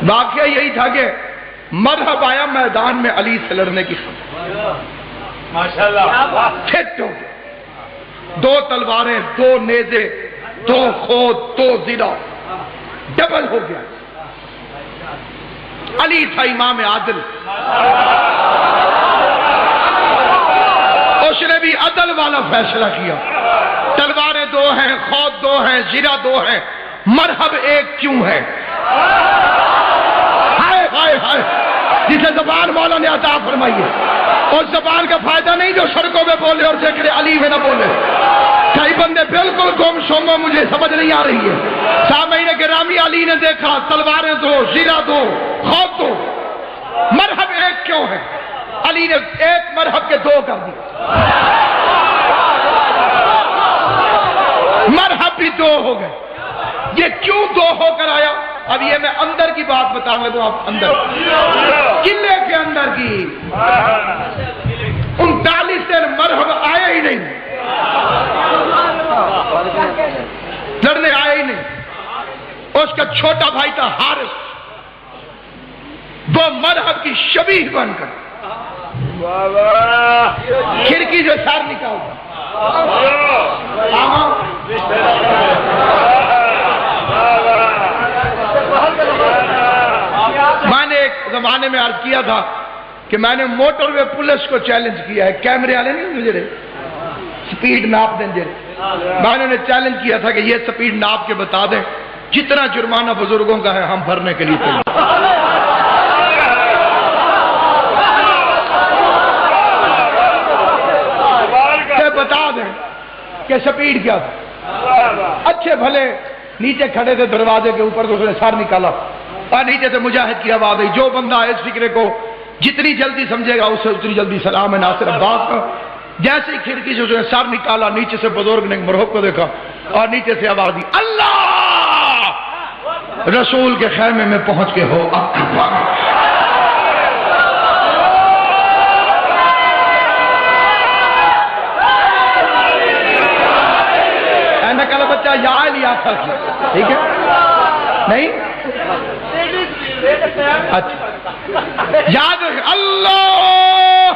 واقعہ یہی تھا کہ مرحب آیا میدان میں علی سے لڑنے کی خبر، ماشاءاللہ فٹ ہو گئے، 2 تلواریں، 2 نیزے، 2 خود، 2 زرہ، ڈبل ہو گیا۔ علی تھا امام عادل، اس نے بھی عدل والا فیصلہ کیا، تلواریں 2 ہیں، خود 2 ہیں، زرہ 2 ہیں، مرحب ایک کیوں ہے؟ ہائے ہائے ہائے، جسے زبان مولا نے عطا فرمائی ہے، اور زبان کا فائدہ نہیں جو سڑکوں میں بولے اور ذکر علی میں نہ بولے۔ کئی بندے بالکل گم سم، مجھے سمجھ نہیں آ رہی ہے۔ سامعین گرامی، علی نے دیکھا تلواریں 2، زرہ 2، خود 2، مرحب ایک کیوں ہے؟ علی نے ایک مرحب کے 2 کر دی، مرحب بھی 2 ہو گئے۔ یہ کیوں 2 ہو کر آیا؟ اب یہ میں اندر کی بات بتاؤں گا، آپ اندر قلعے کے اندر کی 39 دن مرحب آیا ہی نہیں، لڑنے آیا ہی نہیں۔ اس کا چھوٹا بھائی تھا حارث، وہ مرحب کی شبیہ بن کر کھڑکی سے سر نکالتا، میں نے ایک زمانے میں عرض کیا تھا کہ میں نے موٹر وے پولیس کو چیلنج کیا ہے، کیمرے والے نہیں مجھے سپیڈ ناپ دیں جی، میں نے چیلنج کیا تھا کہ یہ سپیڈ ناپ کے بتا دیں جتنا جرمانہ بزرگوں کا ہے ہم بھرنے کے لیے تیار۔ بتا دیں کہ سپیڈ کیا تھا۔ اچھے بھلے نیچے کھڑے تھے دروازے کے اوپر، تو اس نے سر نکالا اور نیچے سے مجاہد کی آواز آئی، جو بندہ اس فکرے کو جتنی جلدی سمجھے گا اسے اتنی جلدی سلام ہے ناصر عباس کا۔ جیسے ہی کھڑکی سے اس نے سر نکالا، نیچے سے بزرگ نے مرحوب کو دیکھا اور نیچے سے آواز دی، اللہ رسول کے خیمے میں پہنچ کے ہو اکبر۔ کل بچہ یا لیا تھا، ٹھیک ہے نہیں؟ اچھا یاد رکھ، اللہ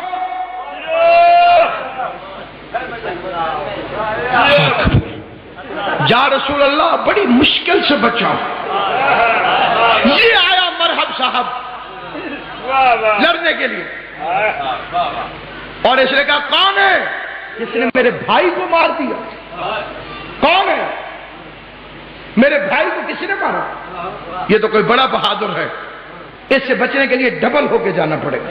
یا رسول اللہ بڑی مشکل سے بچاؤ۔ یہ آیا مرحب صاحب لڑنے کے لیے، اور اس نے کہا کون ہے جس نے میرے بھائی کو مار دیا؟ کون ہے؟ میرے بھائی کو کسی نے مارا؟ یہ تو کوئی بڑا بہادر ہے، اس سے بچنے کے لیے ڈبل ہو کے جانا پڑے گا۔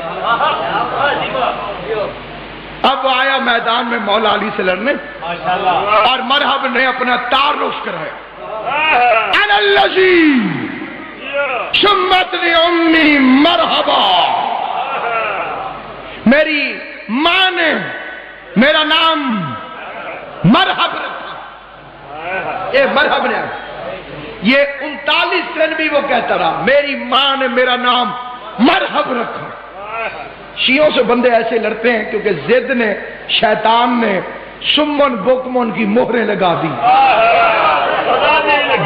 اب وہ آیا میدان میں مولا علی سے لڑنے، اور مرحب نے اپنا تعارف کرایا، انا الذی شمتنی امی مرحبا، میری ماں نے میرا نام مرحب رکھا۔ یہ مرحب نے، یہ 39 دن بھی وہ کہتا رہا میری ماں نے میرا نام مرحب رکھا۔ شیعوں سے بندے ایسے لڑتے ہیں کیونکہ زد نے، شیطان نے سمن بکمن کی مہریں لگا دی۔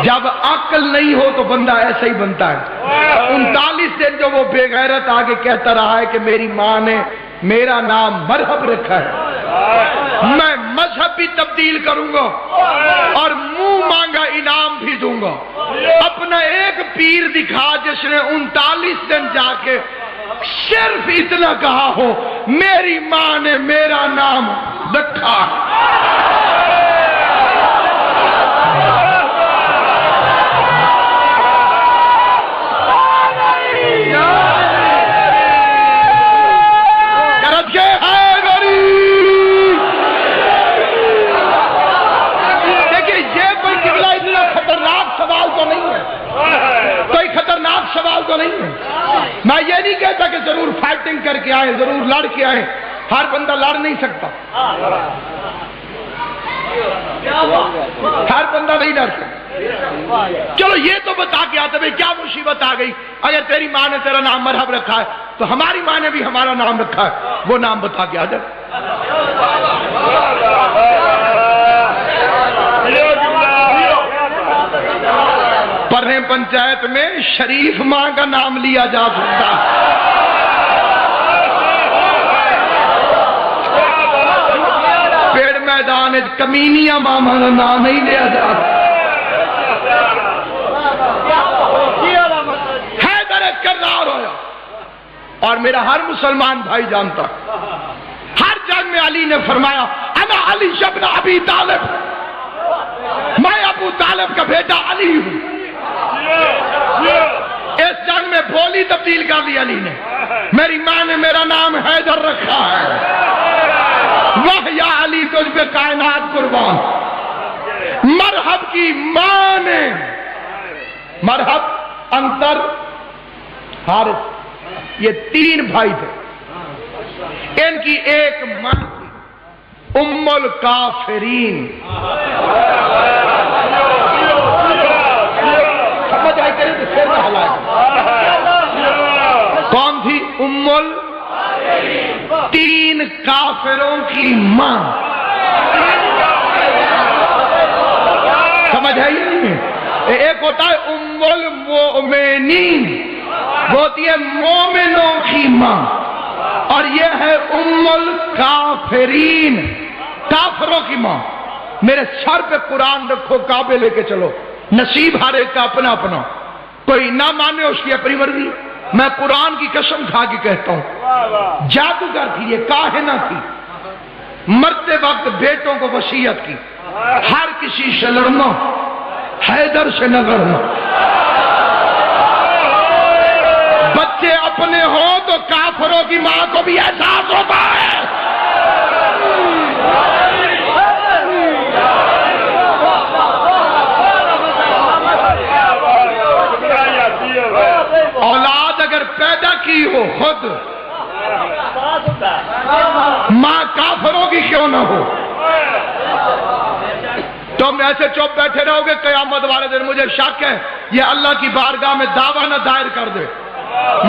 جب عقل نہیں ہو تو بندہ ایسا ہی بنتا ہے۔ 39 دن جو وہ بے غیرت آگے کہتا رہا ہے کہ میری ماں نے میرا نام مرحب رکھا ہے، میں مذہب بھی تبدیل کروں گا اور منہ مانگا انعام بھی دوں گا۔ اپنا ایک پیر دکھا جس نے 39 دن جا کے صرف اتنا کہا ہو میری ماں نے میرا نام رکھا۔ سوال تو نہیں ہے، کوئی خطرناک سوال تو نہیں ہے۔ میں یہ نہیں کہتا کہ ضرور فائٹنگ کر کے آئے، ضرور لڑ کے آئے، ہر بندہ لڑ نہیں سکتا، ہر بندہ نہیں لڑ سکتا۔ چلو یہ تو بتا کے آتے بھائی کیا مصیبت آ گئی، اگر تیری ماں نے تیرا نام مرحب رکھا ہے تو ہماری ماں نے بھی ہمارا نام رکھا ہے، وہ نام بتا کے آ جائے۔ پر کریں پنچایت میں شریف ماں کا نام لیا جا سکتا ہے۔ پیڑ میدان کمینیاں ماما کا نام نہیں لیا جا سکتا۔ حیدر کرار ہویا اور میرا ہر مسلمان بھائی جانتا، ہر جنگ میں علی نے فرمایا انا علی ابن ابی طالب، میں ابو طالب کا بیٹا علی ہوں۔ اس جنگ میں بولی تبدیل کر دی علی نے، میری ماں نے میرا نام حیدر رکھا ہے۔ واہ یا علی تجھ پہ کائنات قربان۔ مرحب کی ماں نے، مرحب، انتر، حارث، یہ تین بھائی تھے، ان کی ایک ماں تھی ام الکافرین۔ سمجھ آئی کرے تو پھر نہ ہلائے۔ کون تھی؟ ام تین کافروں کی ماں۔ سمجھ آئی نہیں؟ ایک ہوتا ہے ام المؤمنین، وہ ہوتی ہے مومنوں کی ماں، اور یہ ہے ام الکافرین، کافروں کی ماں۔ میرے سر پہ قرآن رکھو، کعبے لے کے چلو، نصیب ہر ایک کا اپنا اپنا، کوئی نہ مانے اس کی اپنی مرضی۔ میں قرآن کی قسم کھا کے کہتا ہوں، جادوگر تھی یہ، کاہنہ تھی، مرتے وقت بیٹوں کو وصیت کی ہر کسی سے لڑنا، حیدر سے نہ لڑنا۔ بچے اپنے ہوں تو کافروں کی ماں کو بھی احساس ہوتا ہے۔ اولاد اگر پیدا کی ہو خود، ماں کافروں کی کیوں نہ ہو، تم ایسے چپ بیٹھے رہو گے قیامت والے دن۔ مجھے شک ہے یہ اللہ کی بارگاہ میں دعویٰ نہ دائر کر دے،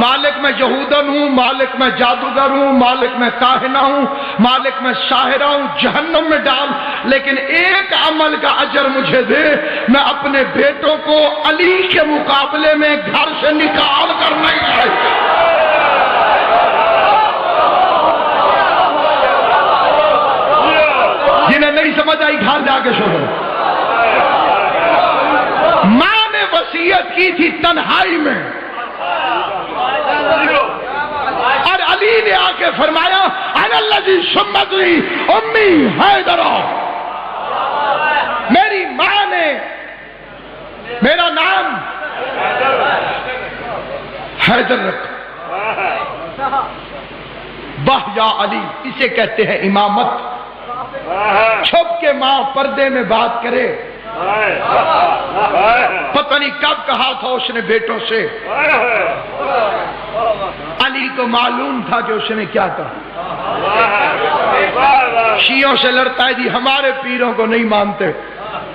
مالک میں یہودن ہوں، مالک میں جادوگر ہوں، مالک میں کاہنہ ہوں، مالک میں ساحرہ ہوں، جہنم میں ڈال، لیکن ایک عمل کا اجر مجھے دے، میں اپنے بیٹوں کو علی کے مقابلے میں گھر سے نکال کر نہیں آئے۔ جنہیں نہیں سمجھ آئی گھر جا کے سنو۔ ماں نے وصیت کی تھی تنہائی میں، اور علی نے آ کے فرمایا انا الذی سمتنی امی حیدر، میری ماں نے میرا نام حیدر رکھا۔ واہ یا علی، اسے کہتے ہیں امامت۔ چھپ کے ماں پردے میں بات کرے، پتہ نہیں کب کہا تھا اس نے بیٹوں سے، علی کو معلوم تھا کہ اس نے کیا کہا۔ شیعوں سے لڑتا ہے جی، ہمارے پیروں کو نہیں مانتے،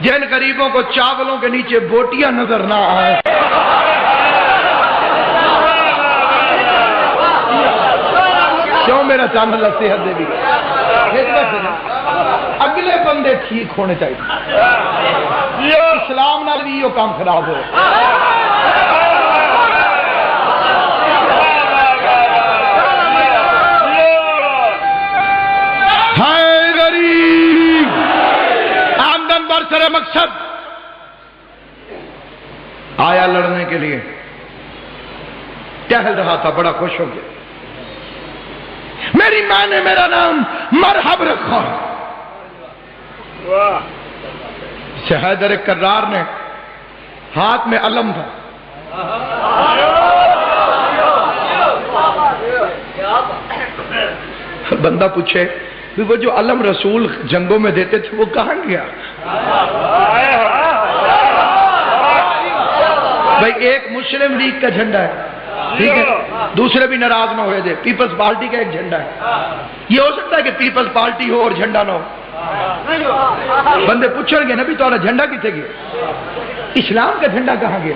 جن غریبوں کو چاولوں کے نیچے بوٹیاں نظر نہ آئے۔ کیوں میرا چینل صحت دے بھی اگلے بندے ٹھیک ہونے چاہیے، اسلام نہ بھی یہ کام خراب ہو۔ ہائے غریب، آمدن برسر مقصد آیا لڑنے کے لیے، ٹہل رہا تھا، بڑا خوش ہو گیا، میری ماں نے میرا نام مرحب رکھا۔ حیدر کرار نے ہاتھ میں علم تھا، بندہ پوچھے وہ جو علم رسول جنگوں میں دیتے تھے وہ کہاں گیا؟ بھائی ایک مسلم لیگ کا جھنڈا ہے، ٹھیک ہے، دوسرے بھی ناراض نہ ہوئے دے، پیپلز پارٹی کا ایک جھنڈا ہے، یہ ہو سکتا ہے کہ پیپلز پارٹی ہو اور جھنڈا نہ ہو؟ بندے پوچھیں گے نبی تمہارا جھنڈا کتنے گیا؟ اسلام کا جھنڈا کہاں گیا؟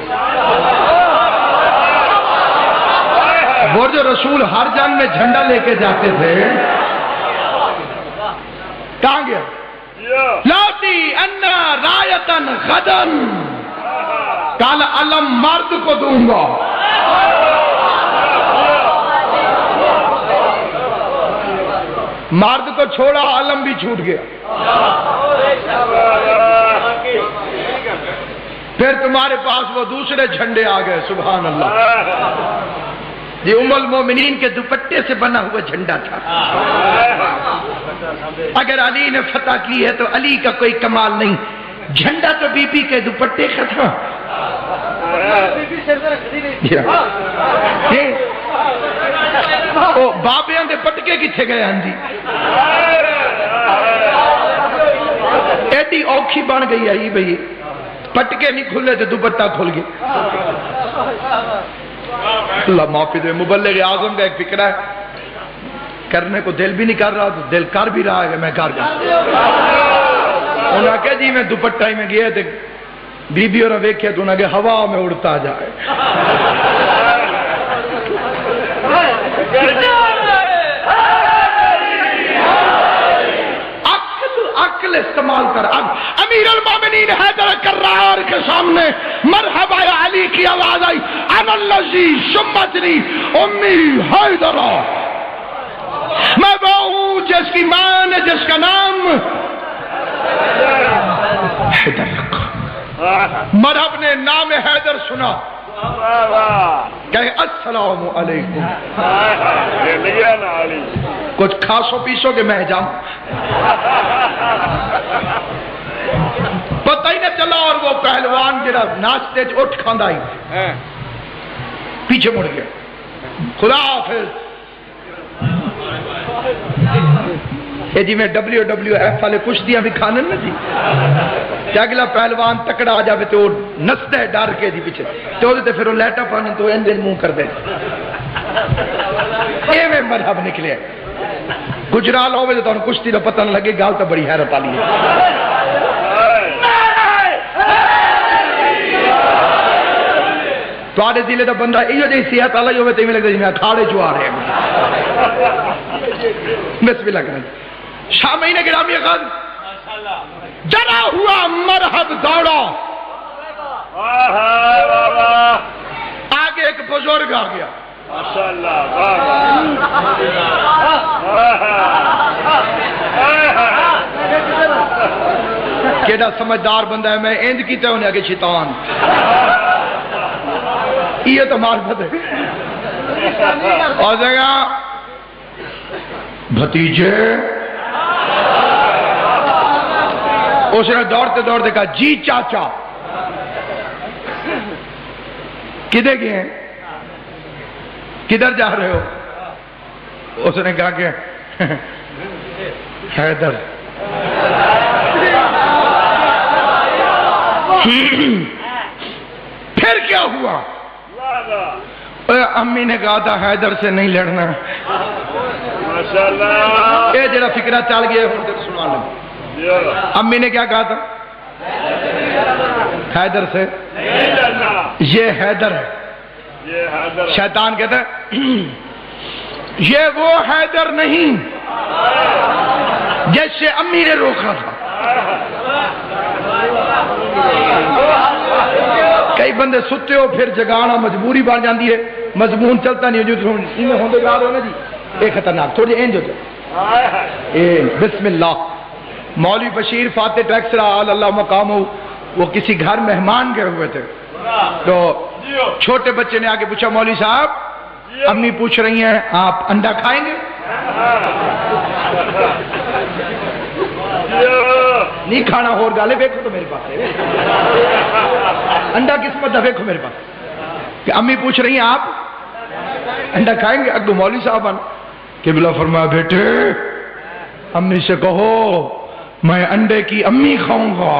وہ جو رسول ہر جنگ میں جھنڈا لے کے جاتے تھے کہاں گیا؟ لاتی انا رایتن غدن، کل علم مرد کو دوں گا. مرد کو چھوڑا علم بھی چھوٹ گیا. پھر تمہارے پاس وہ دوسرے جھنڈے آ گئے. سبحان اللہ. یہ ام المومنین کے دوپٹے سے بنا ہوا جھنڈا تھا. اگر علی نے فتح کی ہے تو علی کا کوئی کمال نہیں، جھنڈا تو بی بی کے دوپٹے کا تھا. بابیاں دے پٹکے کتنے گئے ہیں جی؟ ایڈی اوکھی بن گئی ہے بھئی، پٹکے نہیں کھلے تو دوپٹہ کھل گیا. اللہ معافی دے. مبلغ اعظم کا ایک فکرہ ہے، کرنے کو دل بھی نہیں کر رہا تو دل کر بھی رہا ہے کہ میں کر جاؤں. انہوں نے کہا جی میں دوپٹہ ہی میں گیا تھے، بی بی اور ویکھیا تو انہوں نے کہا ہوا میں اڑتا جائے. عقل استعمال کر. اب امیر المومنین حیدر کرار کے سامنے مرحبا یا علی کی آواز آئی، انا الذی شمتنی امی حیدرہ، میں وہ ہوں جس کی ماں نے جس کا نام حیدر رکھا. مرحب نے نام حیدر سنا، کہے السلام علیکم. کچھ کھاسو پیسو کہ میں جاؤں، پتہ ہی نہ چلا. اور وہ پہلوان جڑا ناچتے اٹھ کھاندا ہی پیچھے مڑ گیا. خدا حافظ. یہ جی میں WWF والے کشتیاں بھی کھانے نا جی، کہ اگلا پہلوان تکڑا آ جائے تو نستا ہے ڈر کے جی پیچھے تو پھر وہ لیٹا پانی تو اندر منہ کر دے. یہ میں مرحب نکلے. گجرال ہوئے تو انہوں کشتی تو پتہ نہ لگے. گال تو بڑی حیرت والی ہے. تو آدھے ضلع کا بندہ یہ جی صحت والا ہی ہوئے تو لگتا جی میں اکھاڑے جو آ رہے ہیں. بسم اللہ کریں. شاہ مہینے گرامی غد ڈرا ہوا مرحب دوڑا. آگے ایک بزرگ آ گیا. کیڑا سمجھدار بندہ ہے. میں ایند کیتے ہونے آگے شیطان یہ تو معرفت ہے. اور جگہ بھتیجے اس نے دوڑتے دوڑتے کہا جی چاچا. کدھر گئے ہیں؟ کدھر جا رہے ہو؟ اس نے کہا کہ حیدر. پھر کیا ہوا؟ امی نے کہا تھا حیدر سے نہیں لڑنا. یہ جڑا فکرہ چل گیا سنا لیں. امی نے کیا کہا تھا؟ حیدر سے یہ حیدر ہے. شیطان کہتا ہے یہ وہ حیدر نہیں جیسے امی نے روکا تھا. کئی بندے ستے ہو پھر جگانا مجبوری بن جاتی ہے. مضمون چلتا نہیں جو ہوندے گا رہے نا جی. ایک خطرناک تھوڑی اینج ہو جائے. بسم اللہ. مولوی بشیر فاتح ٹیکسرا اللہ مقام ہو، وہ کسی گھر مہمان گئے ہوئے تھے تو چھوٹے بچے نے آگے پوچھا مولوی صاحب امی پوچھ رہی ہیں آپ انڈا کھائیں گے؟ نہیں کھانا ہو گالے دیکھو تو میرے پاس انڈا قسمت ہے. دیکھو میرے پاس کہ امی پوچھ رہی ہیں آپ انڈا کھائیں گے؟ اگو مولوی صاحب کہ بلا فرمایا بیٹے امی سے کہو میں انڈے کی امی کھاؤں گا.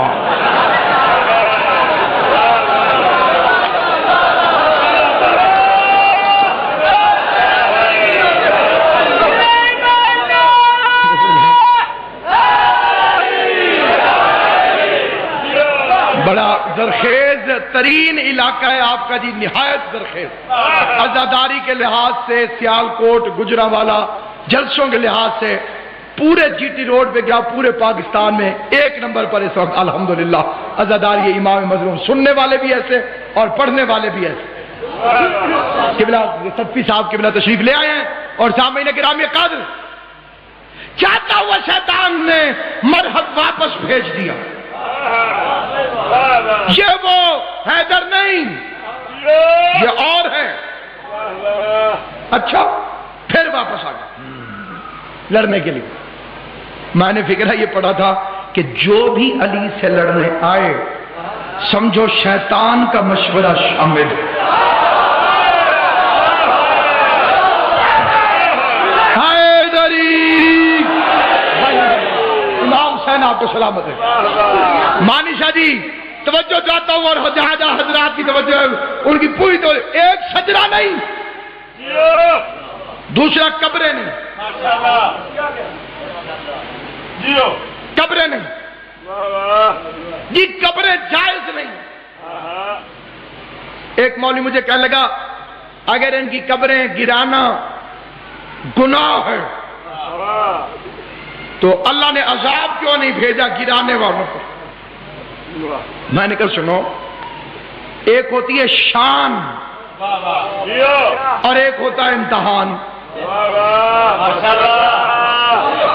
بڑا زرخیز ترین علاقہ ہے آپ کا جی، نہایت زرخیز. عزاداری کے لحاظ سے سیالکوٹ گجرانوالہ جلسوں کے لحاظ سے پورے جی ٹی روڈ پہ گیا، پورے پاکستان میں 1 نمبر پر اس وقت الحمدللہ عزادار یہ امام مظلوم، سننے والے بھی ایسے اور پڑھنے والے بھی ایسے۔ قبلہ صدفی صاحب قبلہ تشریف لے آئے ہیں، اور سامعین کرام قدر چاہتا ہوا شیطان نے مرحب واپس بھیج دیا، یہ وہ حیدر نہیں، یہ اور ہے۔ اچھا پھر واپس آ گیا لڑنے کے لیے۔ میں نے فکرہ یہ پڑھا تھا کہ جو بھی علی سے لڑنے آئے سمجھو شیطان کا مشورہ شامل ہے۔ امام حسین آپ کو سلامت ہے۔ مانی شاہ جی توجہ چاہتا ہوں، اور جہاں جہاں حضرات کی توجہ ہے ان کی پوری تو ایک سجدہ نہیں، دوسرا قبریں نہیں، قبریں نہیں جی، قبریں جائز نہیں۔ ایک مولوی مجھے کہنے لگا اگر ان کی قبریں گرانا گناہ ہے تو اللہ نے عذاب کیوں نہیں بھیجا گرانے والوں کو؟ میں نے کہا سنو، ایک ہوتی ہے شان اور ایک ہوتا ہے امتحان۔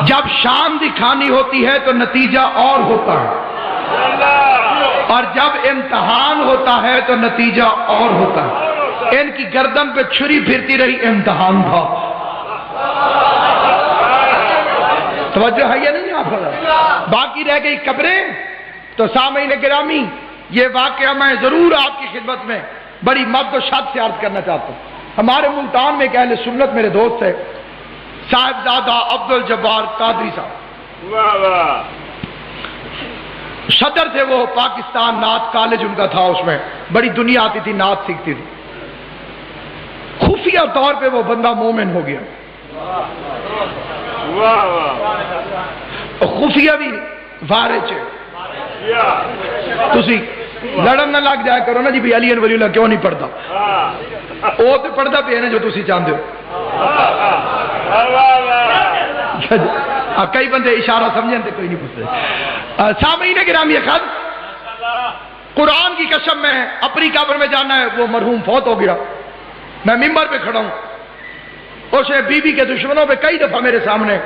جب شان دکھانی ہوتی ہے تو نتیجہ اور ہوتا ہے، اور جب امتحان ہوتا ہے تو نتیجہ اور ہوتا ہے۔ ان کی گردن پہ چھری پھرتی رہی، امتحان تھا۔ توجہ ہے یا نہیں آپ؟ باقی رہ گئی قبریں۔ تو سامعین گرامی یہ واقعہ میں ضرور آپ کی خدمت میں بڑی مد و شد سے عرض کرنا چاہتا ہوں۔ ہمارے ملتان میں ایک اہل سنت میرے دوست ہے صاحبزادہ عبدالجبار قادری صاحب، صدر تھے وہ پاکستان نعت کالج ان کا تھا، اس میں بڑی دنیا آتی تھی، نعت سیکھتی تھی۔ خفیہ طور پہ وہ بندہ مومن ہو گیا، خفیہ بھی وارچ ہے۔ تسی لڑن نہ لگ جایا کرو نا جی بھی علی ولی اللہ کیوں نہیں پڑھتا، وہ تو پڑھتا پہ ہے نا جو تسی چاہتے ہو۔ کئی بندے اشارہ سمجھیں تو کوئی نہیں پوچھتے۔ سامعین گرامی خد قرآن کی قسم میں اپنی قبر میں جانا ہے، وہ مرحوم فوت ہو گیا، میں ممبر پہ کھڑا ہوں، اس نے بی بی کے دشمنوں پہ کئی دفعہ میرے سامنے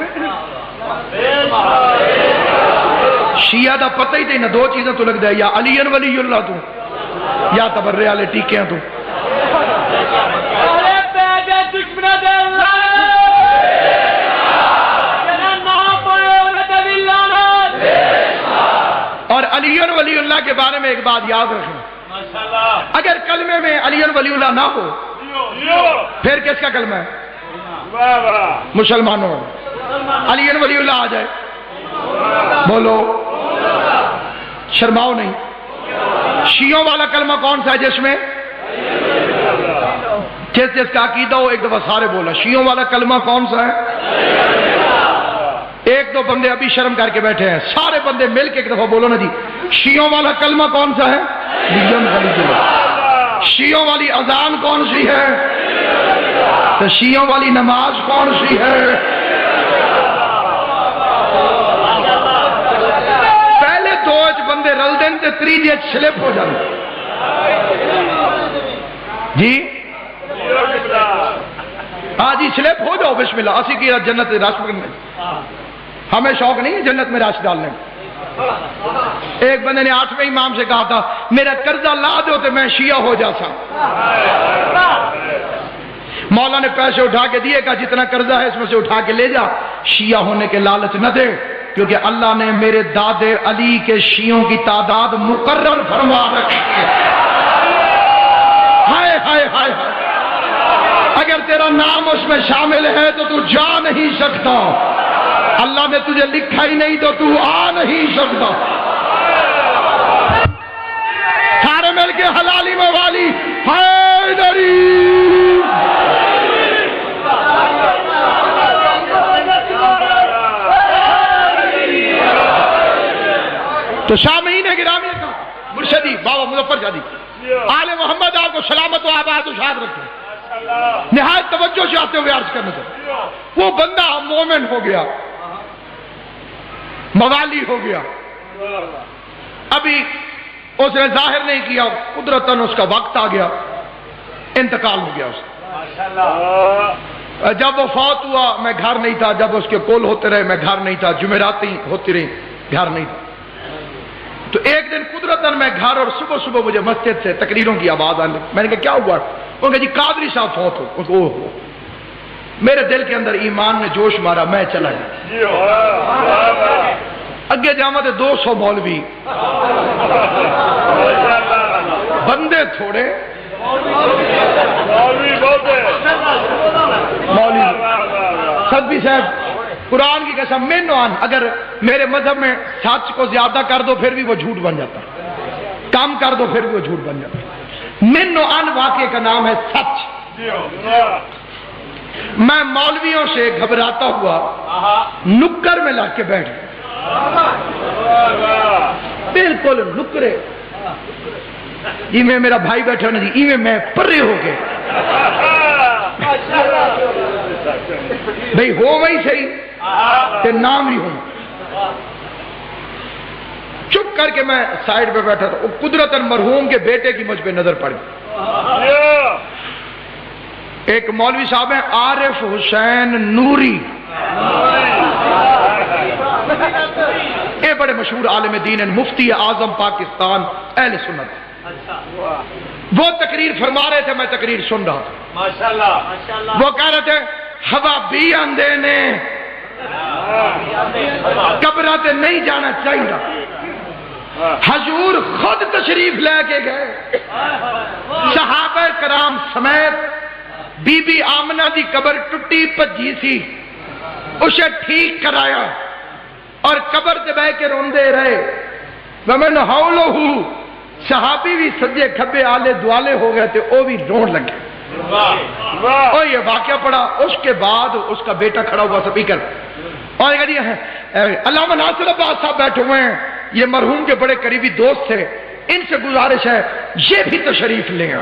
شیعہ دا پتہ ہی تھی نہ، دو چیزیں تو لگ جائے، یا علی ولی اللہ تو یا تبرے والے ٹیکے ہیں تو۔ اور علی ولی اللہ کے بارے میں ایک بات یاد رکھیں، اگر کلمے میں علی ولی اللہ نہ ہو پھر کس کا کلمہ ہے؟ مسلمانوں علی ولی اللہ آ جائے، بولو شرماؤ نہیں۔ شیعوں والا کلمہ کون سا ہے جس میں جس جس کا عقیدہ ہو ایک دفعہ سارے بولا، شیعوں والا کلمہ کون سا ہے؟ ایک دو بندے ابھی شرم کر کے بیٹھے ہیں، سارے بندے مل کے ایک دفعہ بولو نا جی، شیعوں والا کلمہ کون سا ہے؟ شیعوں والی اذان کون سی ہے؟ تو شیعوں والی نماز کون سی ہے؟ پہلے دو بندے رل دیں تے تریجے سلپ ہو جاتے جی، ہاں جی سلپ ہو جاؤ، بسم اللہ، اسی کی جنت میں راش پکڑنے، ہمیں شوق نہیں ہے جنت میں راش ڈالنے۔ ایک بندے نے 8ویں امام سے کہا تھا میرا قرضہ لا دو تو میں شیعہ ہو جاتا۔ مولا نے پیسے اٹھا کے دیے، کہا جتنا قرضہ ہے اس میں سے اٹھا کے لے جا، شیعہ ہونے کے لالچ نہ دے، کیونکہ اللہ نے میرے دادے علی کے شیعوں کی تعداد مقرر فرما رکھی ہے۔ ہائے ہائے ہائے، اگر تیرا نام اس میں شامل ہے تو تو جا نہیں سکتا، اللہ نے تجھے لکھا ہی نہیں تو تو آ نہیں سکتا۔ سارے مل کے حلالی موالی حیدری۔ تو سامعین گرامی کا مرشدی بابا مظفر شاہ جی آل محمد آپ کو سلامت و آباد و شاد رکھتے ہیں۔ نہایت توجہ سے آتے ہوئے عرض کرنا چاہتے، وہ بندہ مومن ہو گیا، موالی ہو گیا. ابھی اس نے ظاہر نہیں کیا, قدرتاً اس کا وقت آ گیا, انتقال ہو گیا اس کا. جب وہ فوت ہوا میں گھر نہیں تھا, جب اس کے کول ہوتے رہے میں گھر نہیں تھا, جمعراتی ہوتی رہی گھر نہیں تھا. تو ایک دن قدرتاً میں گھر, اور صبح صبح مجھے مسجد سے تقریروں کی آواز آنے. میں نے کہا کیا ہوا؟ انہوں نے کہا جی قادری صاحب فوت ہو. میرے دل کے اندر ایمان نے جوش مارا, میں چلا گیا. اگے جاما تو 200 مولوی, بندے تھوڑے, مولوی صدبی صاحب قرآن کی قسم من عن, اگر میرے مذہب میں سچ کو زیادہ کر دو پھر بھی وہ جھوٹ بن جاتا, کم کر دو پھر بھی وہ جھوٹ بن جاتا. من عن واقعے کا نام ہے سچ. میں مولویوں سے گھبراتا ہوا نکر میں لا کے بیٹھ گیا, بالکل نکرے جی میں میرا بھائی بیٹھا نا جی ایویں میں پرے ہو گئے بھائی ہو وہی صحیح تے نام نہیں ہوں. چپ کر کے میں سائڈ پہ بیٹھا تھا. قدرتاً مرحوم کے بیٹے کی مجھ پہ نظر پڑی. ایک مولوی صاحب ہیں عارف حسین نوری, یہ بڑے مشہور عالم دین ہیں, مفتی اعظم پاکستان اہل سنت. وہ تقریر فرما رہے تھے, میں تقریر سن رہا تھا. وہ کہہ رہے تھے ہوا بھی آندے نے قبرہ تے نہیں جانا چاہیے. حضور خود تشریف لے کے گئے, صحابہ کرام سمیت. بی بی آمنہ دی قبر ٹوٹی پجی سی, اسے ٹھیک کرایا اور قبر تے بہ کے روندے رہے. ومن حولہ, صحابی بھی سجے کھبے آلے دوالے ہو گئے تھے, وہ بھی رون لگے. اور یہ واقعہ پڑا. اس کے بعد اس کا بیٹا کھڑا ہوا سپیکر, اور علامہ ناصر عباس صاحب بیٹھے ہوئے ہیں, یہ مرحوم کے بڑے قریبی دوست تھے, ان سے گزارش ہے یہ بھی تشریف لیں.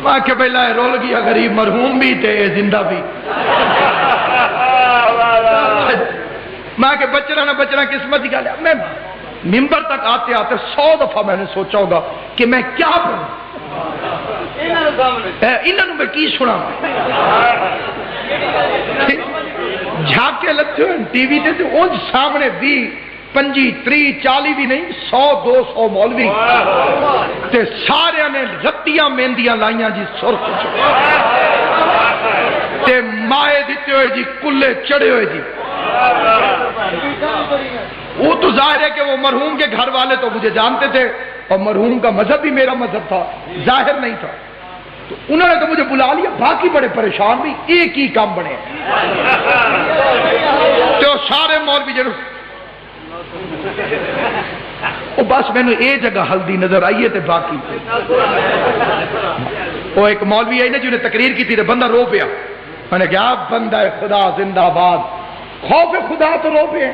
ماں کے پہلا رول گیا غریب, مرحوم بھی تھے زندہ بھی. ماں کے بچنا نہ بچنا قسمت ہی گیا. میں ممبر تک آتے آتے 100 دفعہ میں نے سوچا ہوگا کہ میں کیا کروں, انہوں میں کی سنا. جھاکے لگتے ہوئے ٹی وی تے ان سامنے بھی 25 30 40 بھی نہیں 100 200 مولوی تے سارے نے رتیاں مہندیاں لائیاں جی, سرخ تے مائے دیتے ہوئے جی, کلے چڑھے ہوئے جی. وہ تو ظاہر ہے کہ وہ مرحوم کے گھر والے تو مجھے جانتے تھے, اور مرحوم کا مذہب بھی میرا مذہب تھا, ظاہر نہیں تھا. تو انہوں نے تو مجھے بلا لیا, باقی بڑے پریشان بھی, ایک ہی کام بنے. تو سارے مولوی جنہوں بس میں نے یہ جگہ ہلدی نظر آئی ہے, باقی وہ ایک مولوی آئی نا جنہیں تقریر کی تھی, بندہ رو پیا. میں نے کہا بندہ خدا زندہ باد, خوف خدا تو رو پے.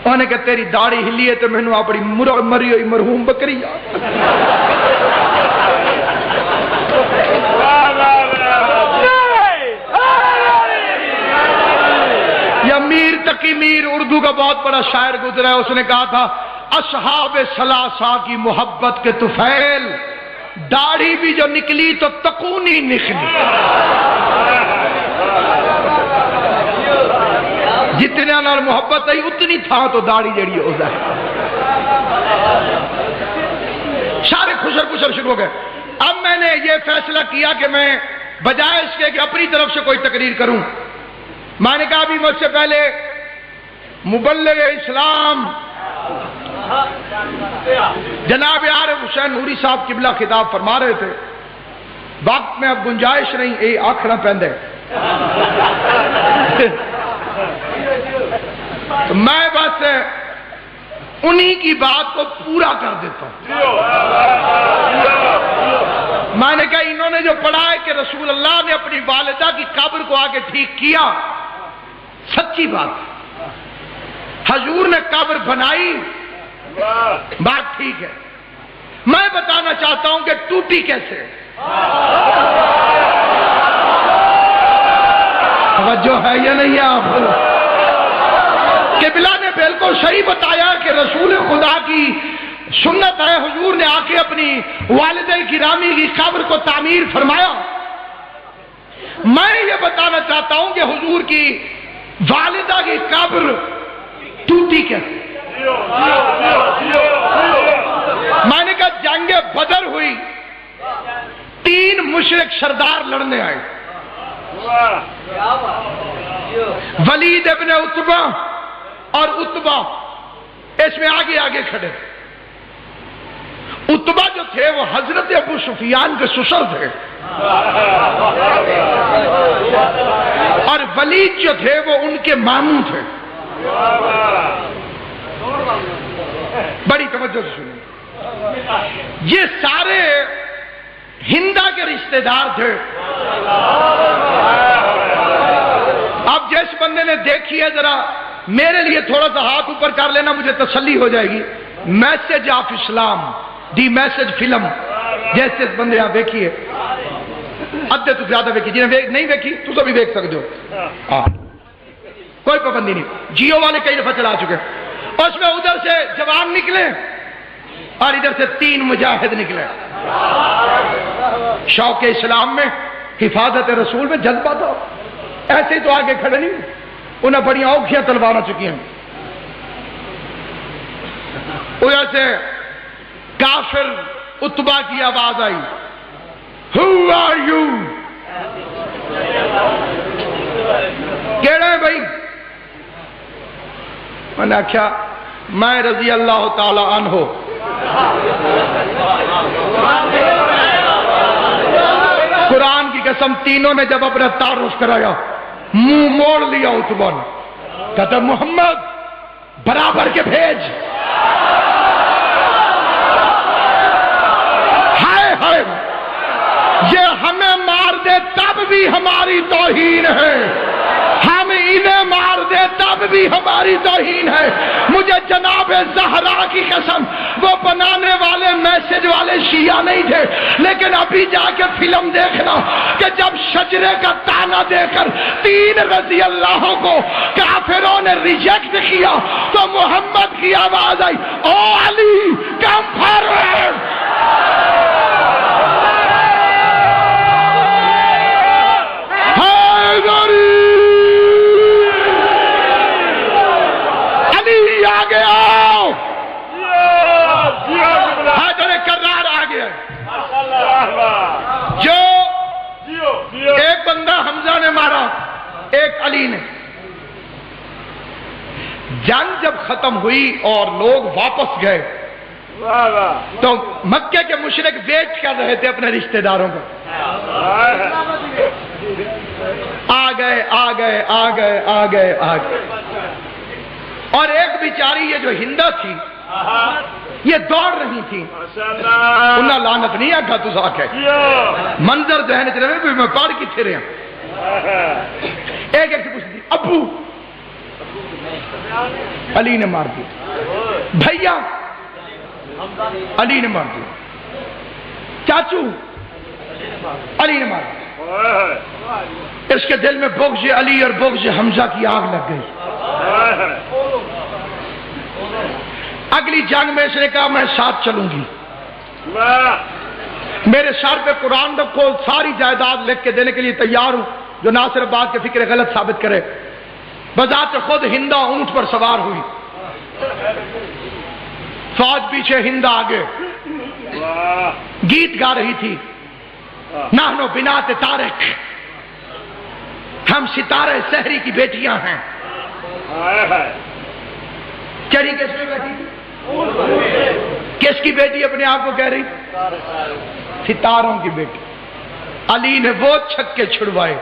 انہوں نے کہا تیری داڑھی ہلی ہے تو میں نے اپنی مری ہوئی مرحوم بکری یا میر تقی میر اردو کا بہت بڑا شاعر گزرا ہے, اس نے کہا تھا اصحاب ثلاثہ کی محبت کے طفیل, داڑھی بھی جو نکلی تو تکونی نکلی. جتنے نال محبت ہے اتنی تھا تو داڑھی جڑی ہو جائے. سارے خوشر خوشر شروع ہو گئے. اب میں نے یہ فیصلہ کیا کہ میں بجائے اس کے کہ اپنی طرف سے کوئی تقریر کروں, میں نے کہا ابھی مجھ سے پہلے مبلغ اسلام جناب عارف حسین نوری صاحب قبلہ خطاب فرما رہے تھے. وقت میں اب گنجائش نہیں, یہ آکھنا پہندے. تو میں بس انہی کی بات کو پورا کر دیتا ہوں. میں نے کہا انہوں نے جو پڑھا ہے کہ رسول اللہ نے اپنی والدہ کی قبر کو آگے ٹھیک کیا, سچی بات. حضور نے قبر بنائی, بات ٹھیک ہے, میں بتانا چاہتا ہوں کہ ٹوٹی کیسے. توجہ ہے یا نہیں آپ؟ قبلہ نے بالکل صحیح بتایا کہ رسول خدا کی سنت ہے. حضور نے آ کے اپنی والدہ گرامی کی قبر کو تعمیر فرمایا. میں یہ بتانا چاہتا ہوں کہ حضور کی والدہ کی قبر ٹوٹی کیسے. میں نے کہا جنگ بدر ہوئی, 3 مشرک سردار لڑنے آئے. ولید ابن عتبہ اور عتبہ اس میں آگے آگے کھڑے. عتبہ جو تھے وہ حضرت ابو سفیان کے سسر تھے, اور ولید جو تھے وہ ان کے ماموں تھے. بڑی توجہ سے سنیں, یہ سارے ہندا کے رشتہ دار تھے. اب جس بندے نے دیکھی ہے ذرا میرے لیے تھوڑا سا ہاتھ اوپر کر لینا, مجھے تسلی ہو جائے گی. Message of Islam, the message film, جیسے بندے آپ دیکھیے ادھے تو زیادہ دیکھی, جنہیں نہیں دیکھی تو سبھی دیکھ سکتے ہو, کوئی پابندی نہیں. جیو والے کئی دفعہ چلا چکے. اس میں ادھر سے جوان نکلے اور ادھر سے 3 مجاہد نکلے. شوق اسلام میں, حفاظت رسول میں جذبہ تھا. ایسے ہی تو آگے کھڑے نہیں, انہیں بڑی اوکھیاں تلوار چکی ہیں. ادھر سے کافر عتبہ کی آواز آئی, Who are you? کہڑا ہے بھائی؟ میں نے کہا میں رضی اللہ تعالی عنہ. قرآن کی قسم تینوں نے جب اپنا تعارف کرایا منہ موڑ لیا عتبہ نے. کہتا محمد برابر کے بھیج. ہائے ہائے, یہ ہمیں مار دے تب بھی ہماری توہین ہے, ہم انہیں مار دے تب بھی ہماری توہین ہے. مجھے جناب زہرا کی قسم, وہ بنانے والے میسج والے شیعہ نہیں تھے, لیکن ابھی جا کے فلم دیکھنا کہ جب شجرے کا تانا دے کر 3 رضی اللہ کو کافروں نے ریجیکٹ کیا تو محمد کی آواز آئی, او علی کم فارورڈ. علی آ گیا, حیدر کرار آ گیا. جو ایک بندہ حمزہ نے مارا, ایک علی نے. جنگ جب ختم ہوئی اور لوگ واپس گئے تو مکے کے مشرک ویٹ کر رہے تھے اپنے رشتہ داروں کو. آ گئے آ گئے آ گئے آ گئے آ گئے. اور ایک بیچاری یہ جو ہندا تھی یہ دوڑ رہی تھی, انہاں لعنت نہیں آگا تو ساکھ ہے منظر ذہن چ رہے میں پڑھ کتنے رہا. ایک ایک سے پوچھتی ابو, علی نے مار دیا. بھیا, علی نے مار دیا. چاچو, علی نے مار دیا. اس کے دل میں بغض علی اور بغض حمزہ کی آگ لگ گئی. اگلی جنگ میں اس نے کہا میں ساتھ چلوں گی, میرے سر پہ قرآن رکھو, ساری جائیداد لکھ کے دینے کے لیے تیار ہوں جو ناصر بات کے فکر غلط ثابت کرے. بذات خود ہندا اونٹ پر سوار ہوئی, فوج پیچھے ہندا آگے, گیت گا رہی تھی. نحنو بنات طارق, ہم ستارے سحری کی بیٹیاں ہیں. چری کس میں بیٹی تھی؟ کس کی بیٹی اپنے آپ کو کہہ رہی؟ ستاروں کی بیٹی. علی نے وہ چھکے چھڑوائے.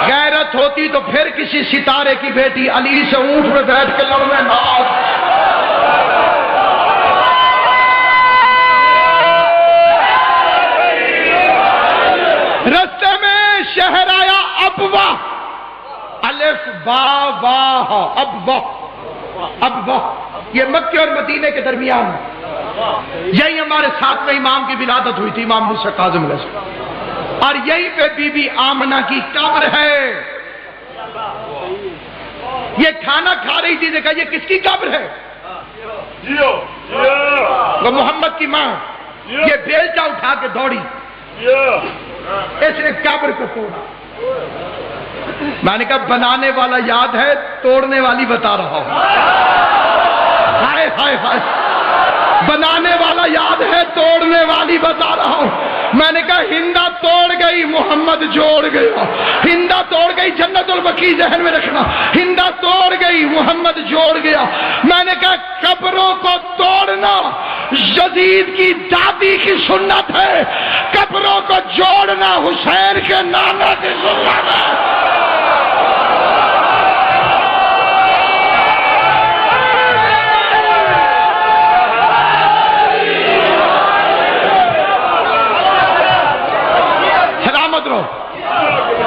غیرت ہوتی تو پھر کسی ستارے کی بیٹی علی سے اونٹ میں بیٹھ کے لڑنے نہ. رستے میں شہر آیا ابوا, الف با واہ, ابوا, ابوا. یہ مکے اور مدینے کے درمیان یہی ہمارے 7ویں امام کی ولادت ہوئی تھی، امام موسیٰ کاظم علیہ السلام، اور یہی پہ بی بی آمنہ کی قبر ہے۔ یہ کھانا کھا رہی تھی، دیکھا یہ کس کی قبر ہے؟ وہ محمد کی ماں، یہ بیلچا اٹھا کے دوڑی، اس نے قبر کو توڑا۔ میں نے کہا بنانے والا یاد ہے، توڑنے والی بتا رہا ہوں۔ ہائے ہائے ہائے، بنانے والا یاد ہے، توڑنے والی بتا رہا ہوں۔ میں نے کہا ہندا توڑ گئی، محمد جوڑ گیا۔ ہندا توڑ گئی، جنت البقیع ذہن میں رکھنا، ہندا توڑ گئی، محمد جوڑ گیا۔ میں نے کہا قبروں کو توڑنا یزید کی دادی کی سنت ہے، قبروں کو جوڑنا حسین کے نانا کی سنت ہے۔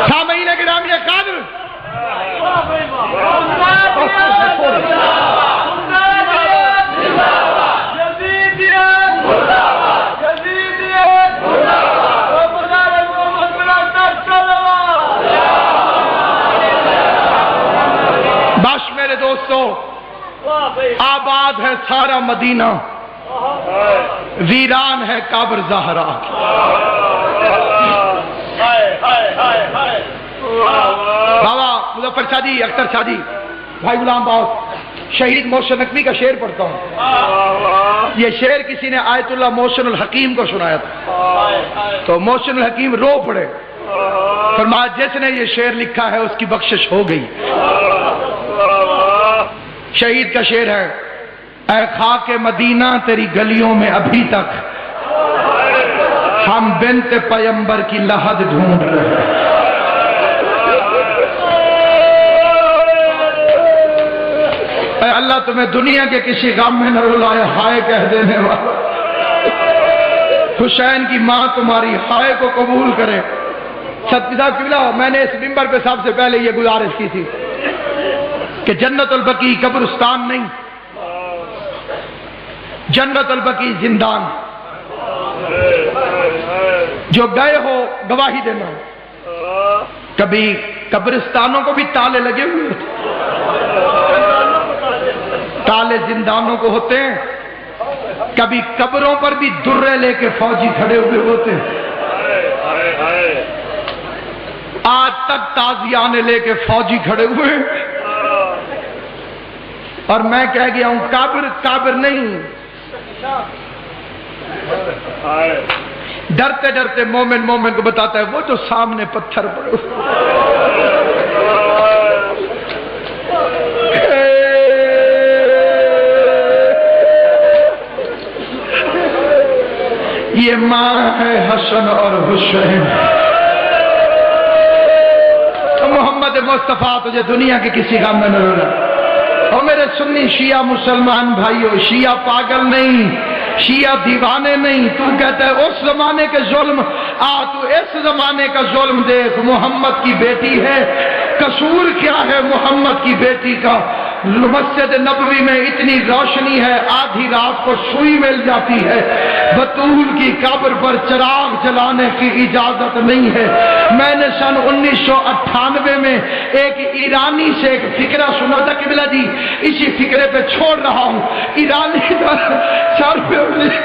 سامعین گرامی قدر، بس میرے دوستو، آباد ہے سارا مدینہ، ویران ہے قبر زہرا۔ بابا مظفر شاہ جی، اختر شاہ جی، بھائی غلام باؤ، شہید محسن نقوی کا شعر پڑھتا ہوں۔ یہ شعر کسی نے آیت اللہ محسن الحکیم کو سنایا تھا، تو محسن الحکیم رو پڑے، فرمایا جس نے یہ شعر لکھا ہے اس کی بخشش ہو گئی۔ شہید کا شعر ہے، اے خاک مدینہ تیری گلیوں میں ابھی تک ہم بنت پیمبر کی لحد ڈھونڈ رہے ہیں۔ اے اللہ تمہیں دنیا کے کسی غم میں نہ رلائے، ہائے کہہ دینے والا۔ حسین کی ماں تمہاری ہائے کو قبول کرے۔ صدقی صاحب قبلہ، میں نے اس منبر پہ سب سے پہلے یہ گزارش کی تھی کہ جنت البقیع قبرستان نہیں، جنت البقیع زندان۔ جو گئے ہو گواہی دینا، کبھی قبرستانوں کو بھی تالے لگے ہوئے ہوتے، تالے زندانوں کو ہوتے ہیں، کبھی قبروں پر بھی درے لے کے فوجی کھڑے ہوئے ہوتے ہیں۔ آج تک تازیانے لے کے فوجی کھڑے ہوئے ہیں، اور میں کہہ گیا ہوں قبر نہیں۔ ڈرتے ڈرتے مومن کو بتاتا ہے وہ جو سامنے پتھر پڑے یہ ماں ہے حسن اور حسین۔ محمد مصطفیٰ تجھے دنیا کے کسی غم میں نہ رونا۔ اور میرے سنی شیعہ مسلمان بھائیو، شیعہ پاگل نہیں، شیعہ دیوانے نہیں۔ تو کہتا ہے اس زمانے کے ظلم، تو اس زمانے کا ظلم دیکھ۔ محمد کی بیٹی ہے، قصور کیا ہے محمد کی بیٹی کا؟ مسجد نبوی میں اتنی روشنی ہے، آدھی رات کو سوئی مل جاتی ہے۔ بطول کی قبر پر چراغ جلانے کی اجازت نہیں ہے۔ میں نے سن 1998 میں ایک ایرانی سے ایک فکرہ سنا تھا، قبلہ جی اسی فکرے پہ چھوڑ رہا ہوں۔ ایرانی کا سر پہ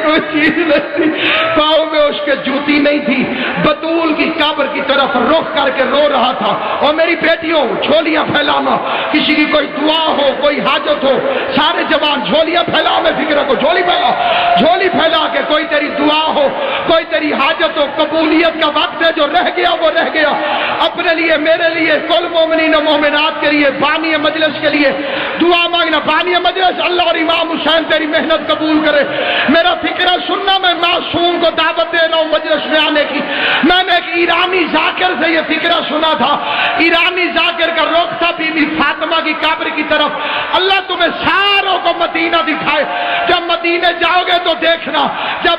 کوئی چیز نہیں تھی، پاؤں میں اس کے جوتی نہیں تھی، بطول کی قبر کی طرف رخ کر کے رو رہا تھا۔ اور میری بیٹیوں، جھولیاں پھیلانا، کسی کی کوئی دعا ہو، کوئی حاجت ہو، سارے جوان جھولیاں پھیلاؤ۔ میں فکر کو جھولی پھیلا، جھولی پھیلا کے کوئی تیری دعا ہو، کوئی تیری حاجت ہو، قبولیت کا وقت ہے، جو رہ گیا وہ رہ گیا۔ اپنے لیے، میرے لیے، کل مومنین و مومنات کے لیے، بانی مجلس کے لیے دعا مانگنا۔ بانی مجلس اللہ اور امام حسین تیری محنت قبول کرے۔ میرا فکرہ سننا، میں معصوم کو دعوت دے رہا ہوں مجلس میں آنے کی۔ میں نے ایک ایرانی ذاکر سے یہ فکرہ سنا تھا، ایرانی ذاکر کا رخ تھا بی بی فاطمہ کی قبر کی طرف۔ اللہ تمہیں ساروں کو مدینہ دکھائے۔ جب مدینے جاؤ گے تو دیکھنا، جب